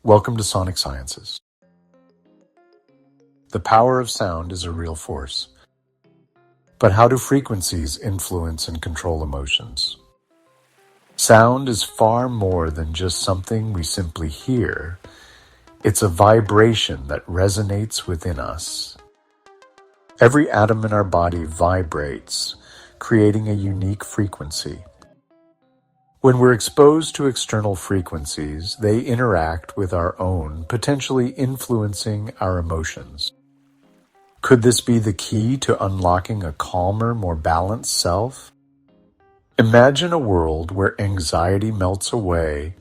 Welcome to Sonic Sciences. The power of sound is a real force. But how do frequencies influence and control emotions? Sound is far more than just something we simply hear. It's a vibration that resonates within us. Every atom in our body vibrates, creating a unique frequency. When we're exposed to external frequencies, they interact with our own, potentially influencing our emotions. Could this be the key to unlocking a calmer, more balanced self? Imagine a world where anxiety melts away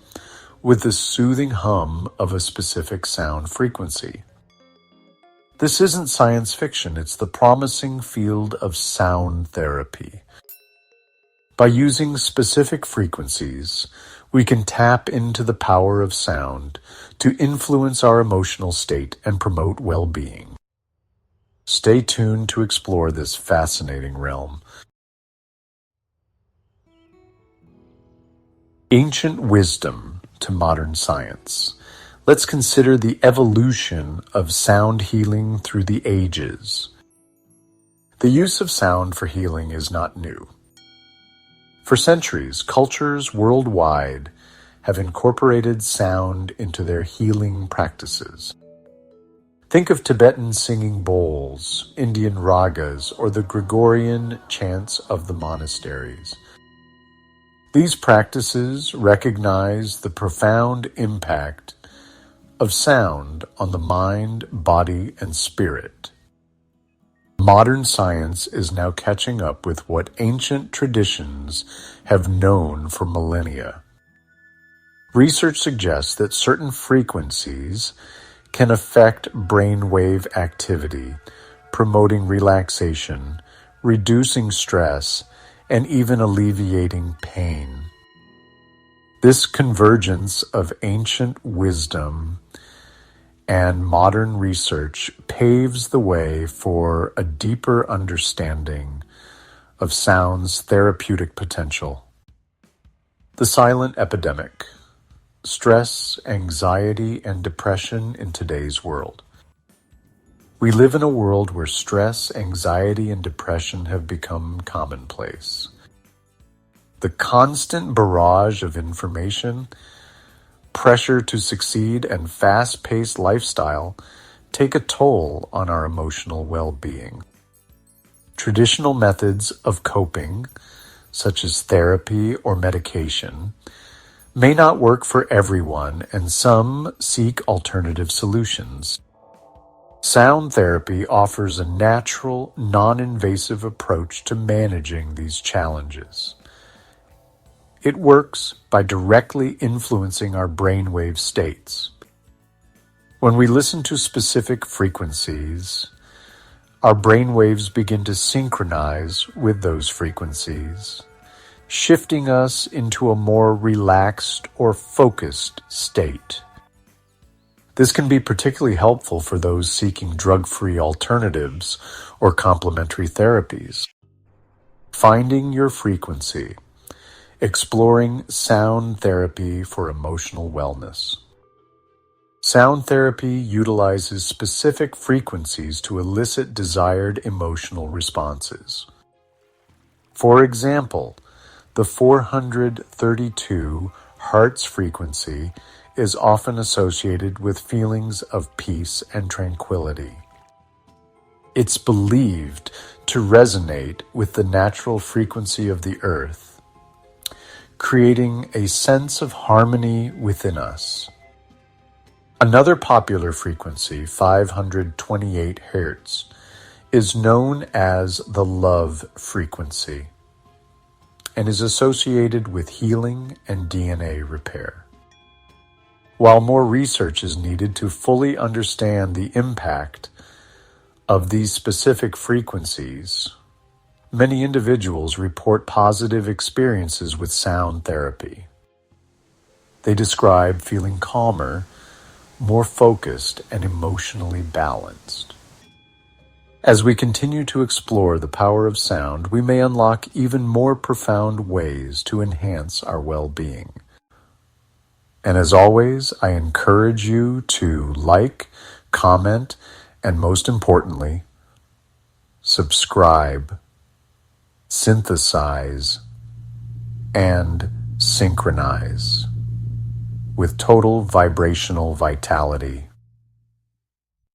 with the soothing hum of a specific sound frequency. This isn't science fiction, it's the promising field of sound therapy. By using specific frequencies, we can tap into the power of sound to influence our emotional state and promote well-being. Stay tuned to explore this fascinating realm. Ancient wisdom to modern science. Let's consider the evolution of sound healing through the ages. The use of sound for healing is not new. For centuries, cultures worldwide have incorporated sound into their healing practices. Think of Tibetan singing bowls, Indian ragas, or the Gregorian chants of the monasteries. These practices recognize the profound impact of sound on the mind, body, and spirit. Modern science is now catching up with what ancient traditions have known for millennia. Research suggests that certain frequencies can affect brainwave activity, promoting relaxation, reducing stress, and even alleviating pain. This convergence of ancient wisdom and modern research paves the way for a deeper understanding of sound's therapeutic potential. The silent epidemic: stress, anxiety, and depression in today's world. We live in a world where stress, anxiety, and depression have become commonplace. The constant barrage of information, pressure to succeed, and fast-paced lifestyle take a toll on our emotional well-being. Traditional methods of coping, such as therapy or medication, may not work for everyone, and some seek alternative solutions. Sound therapy offers a natural, non-invasive approach to managing these challenges. It works by directly influencing our brainwave states. When we listen to specific frequencies, our brainwaves begin to synchronize with those frequencies, shifting us into a more relaxed or focused state. This can be particularly helpful for those seeking drug-free alternatives or complementary therapies. Finding your frequency. Exploring sound therapy for emotional wellness. Sound therapy utilizes specific frequencies to elicit desired emotional responses. For example, the 432 Hertz frequency is often associated with feelings of peace and tranquility. It's believed to resonate with the natural frequency of the earth, creating a sense of harmony within us. Another popular frequency, 528 Hz, is known as the love frequency and is associated with healing and DNA repair. While more research is needed to fully understand the impact of these specific frequencies, many individuals report positive experiences with sound therapy. They describe feeling calmer, more focused, and emotionally balanced. As we continue to explore the power of sound, we may unlock even more profound ways to enhance our well-being. And as always, I encourage you to like, comment, and most importantly, subscribe, synthesize, and synchronize with total vibrational vitality.